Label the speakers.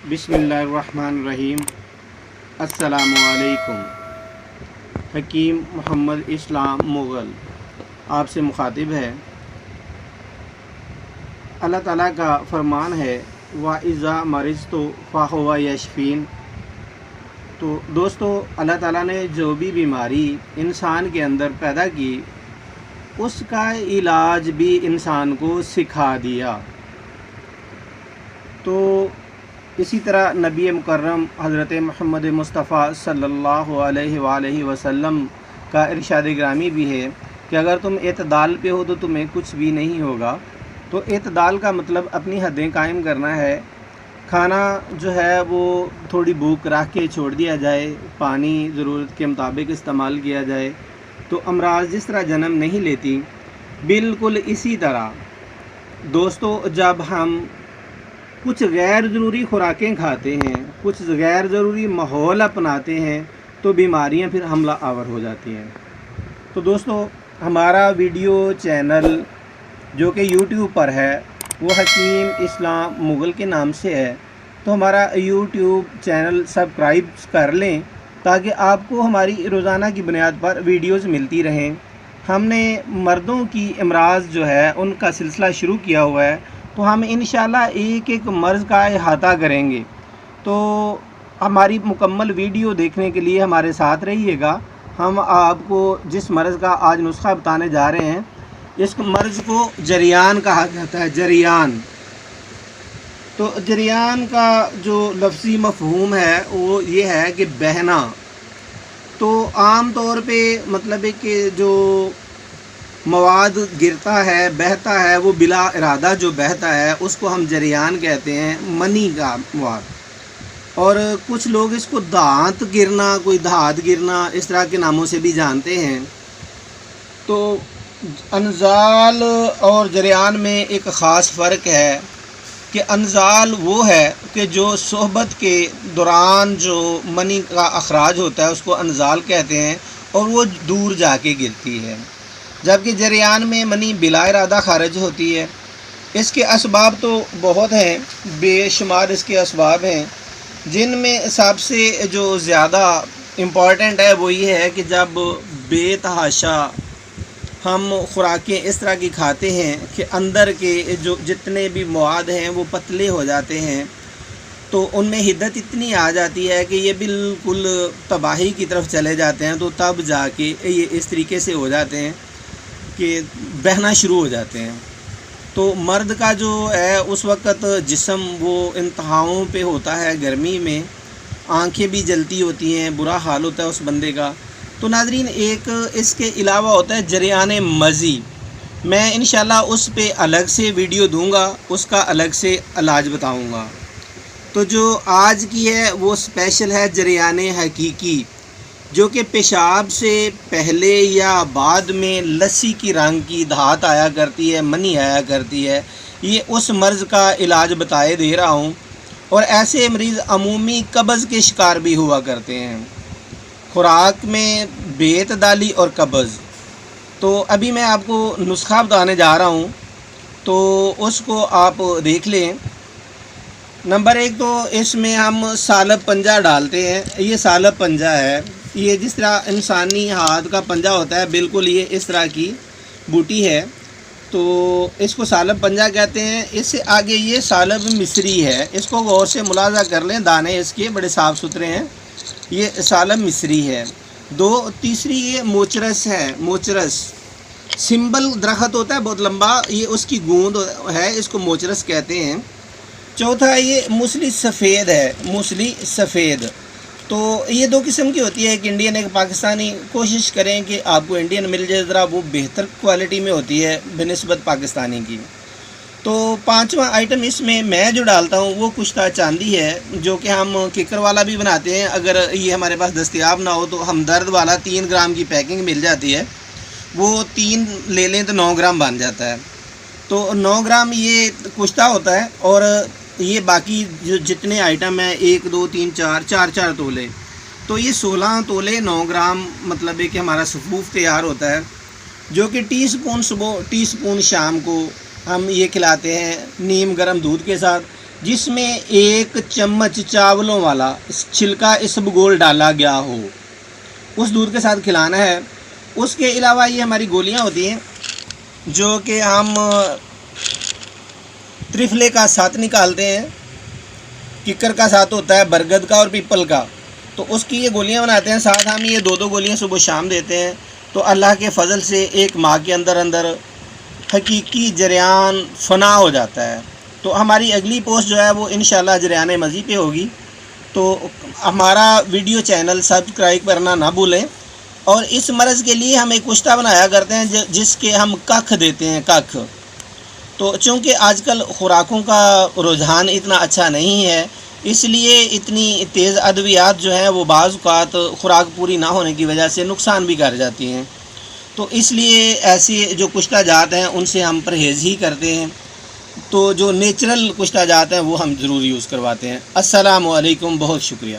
Speaker 1: बिस्मिल्लाहिर्रहमानिर्रहीम। अस्सलामुअलैकुम। हकीम मोहम्मद इस्लाम मुग़ल आपसे मुखातिब है। अल्लाह ताला का फरमान है व इज़ा मरिज़्तु फ़हुव यशफ़ीन। तो दोस्तों, अल्लाह ताला ने जो भी बीमारी इंसान के अंदर पैदा की उसका इलाज भी इंसान को सिखा दिया। तो इसी तरह नबी मुकर्रम हज़रत मोहम्मद मुस्तफ़ा सल्लल्लाहु अलैहि वसल्लम का इरशाद ग्रामी भी है कि अगर तुम एतदाल पे हो तो तुम्हें कुछ भी नहीं होगा। तो एतदाल का मतलब अपनी हदें कायम करना है। खाना जो है वो थोड़ी भूख रख के छोड़ दिया जाए, पानी ज़रूरत के मुताबिक इस्तेमाल किया जाए। तो अमराज जिस तरह जन्म नहीं लेती, बिल्कुल इसी तरह दोस्तों जब हम कुछ गैर ज़रूरी खुराकें खाते हैं, कुछ गैर ज़रूरी माहौल अपनाते हैं तो बीमारियां फिर हमला आवर हो जाती हैं। तो दोस्तों, हमारा वीडियो चैनल जो कि यूट्यूब पर है वो हकीम इस्लाम मुग़ल के नाम से है। तो हमारा यूट्यूब चैनल सब्सक्राइब कर लें ताकि आपको हमारी रोज़ाना की बुनियाद पर वीडियोज़ मिलती रहें। हमने मर्दों की अमराज जो है उनका सिलसिला शुरू किया हुआ है। तो हम इंशाल्लाह एक एक मर्ज़ का अहाता करेंगे। तो हमारी मुकम्मल वीडियो देखने के लिए हमारे साथ रहिएगा। हम आपको जिस मर्ज़ का आज नुस्खा बताने जा रहे हैं, इस मर्ज़ को जरियान कहा जाता है। जरियान, तो जरियान का जो लफ्ज़ी मफ़हूम है वो ये है कि बहना। तो आम तौर पे मतलब है कि जो मवाद गिरता है, बहता है, वो बिला इरादा जो बहता है उसको हम जरियान कहते हैं, मनी का मवाद। और कुछ लोग इसको दांत गिरना, कोई धात गिरना, इस तरह के नामों से भी जानते हैं। तो अनजाल और जरियान में एक ख़ास फ़र्क है कि अनजाल वो है कि जो सोहबत के दौरान जो मनी का अखराज होता है उसको अनजाल कहते हैं और वो दूर जाके गिरती है। जबकि जरियान में मनी बिला इरादा खारिज होती है। इसके असबाब तो बहुत हैं, बेशुमार इसके असबाब हैं, जिनमें सबसे जो ज़्यादा इम्पॉर्टेंट है वो ये है कि जब बेतहाशा हम खुराकें इस तरह की खाते हैं कि अंदर के जो जितने भी मवाद हैं वो पतले हो जाते हैं, तो उनमें हिद्दत इतनी आ जाती है कि ये बिल्कुल तबाही की तरफ चले जाते हैं। तो तब जाके ये इस तरीके से हो जाते हैं कि बहना शुरू हो जाते हैं। तो मर्द का जो है उस वक़्त जिस्म वो इंतहाओं पे होता है, गर्मी में आंखें भी जलती होती हैं, बुरा हाल होता है उस बंदे का। तो नाज़रीन, एक इसके अलावा होता है जरियान मज़ी। मैं इंशाल्लाह उस पे अलग से वीडियो दूंगा, उसका अलग से इलाज बताऊंगा। तो जो आज की है वो स्पेशल है जरियान हकीकी, जो कि पेशाब से पहले या बाद में लस्सी की रंग की धात आया करती है, मनी आया करती है। ये उस मर्ज़ का इलाज बताए दे रहा हूँ। और ऐसे मरीज़ अमूमी कब्ज़ के शिकार भी हुआ करते हैं, खुराक में बेतदाली और कब्ज़। तो अभी मैं आपको नुस्खा बताने जा रहा हूँ, तो उसको आप देख लें। नंबर 1 तो इसमें हम सालब पंजा डालते हैं। ये सालब पंजा है, ये जिस तरह इंसानी हाथ का पंजा होता है बिल्कुल ये इस तरह की बूटी है, तो इसको सालब पंजा कहते हैं। इससे आगे ये सालब मिस्री है, इसको गौर से मुलाजा कर लें, दाने इसके बड़े साफ़ सुथरे हैं। ये सालब मिस्री है। तीसरी ये मोचरस है। मोचरस सिंबल दरख्त होता है बहुत लंबा, ये उसकी गूंद है, इसको मोचरस कहते हैं। चौथा ये मूसली सफ़ेद है, मूसली सफ़ेद। तो ये 2 किस्म की होती है, एक इंडियन एक पाकिस्तानी। कोशिश करें कि आपको इंडियन मिल जाए, ज़रा वो बेहतर क्वालिटी में होती है बनिस्बत पाकिस्तानी की। तो 5वां आइटम इसमें मैं जो डालता हूँ वो कुश्ता चांदी है, जो कि हम किकर वाला भी बनाते हैं। अगर ये हमारे पास दस्तयाब ना हो तो हमदर्द वाला 3 ग्राम की पैकिंग मिल जाती है, वो 3 ले लें तो 9 ग्राम बन जाता है। तो 9 ग्राम ये कुश्ता होता है। और ये बाकी जो जितने आइटम हैं 1 2 3 4 तोले, तो ये 16 तोले 9 ग्राम मतलब है कि हमारा सफूफ तैयार होता है, जो कि टीस्पून सुबह टीस्पून शाम को हम ये खिलाते हैं नीम गर्म दूध के साथ। جس میں 1 چمچ چاولوں والا چھلکا اسبگول ڈالا گیا ہو، اس دودھ کے ساتھ کھلانا ہے۔ اس کے علاوہ یہ ہماری گولیاں ہوتی ہیں جو کہ ہم ترفلے کا ساتھ نکالتے ہیں، ککر کا ساتھ ہوتا ہے، برگد کا اور پیپل کا، تو اس کی یہ گولیاں بناتے ہیں، ساتھ ہم یہ 2 گولیاں صبح شام دیتے ہیں۔ تو اللہ کے فضل سے 1 ماہ کے اندر حقیقی جریان فنا ہو جاتا ہے۔ تو ہماری اگلی پوسٹ جو ہے وہ انشاءاللہ جریان مزی پہ ہوگی، تو ہمارا ویڈیو چینل سبسکرائب کرنا نہ بھولیں۔ اور اس مرض کے لیے ہم ایک کشتہ بنایا کرتے ہیں جس کے ہم ککھ دیتے ہیں، ککھ۔ تو چونکہ آج کل خوراکوں کا رجحان اتنا اچھا نہیں ہے، اس لیے اتنی تیز ادویات جو ہیں وہ بعض اوقات خوراک پوری نہ ہونے کی وجہ سے نقصان بھی کر جاتی ہیں۔ تو اس لیے ایسی جو کشتہ جات ہیں ان سے ہم پرہیز ہی کرتے ہیں، تو جو نیچرل کشتہ جات ہیں وہ ہم ضرور یوز کرواتے ہیں۔ السلام علیکم، بہت شکریہ۔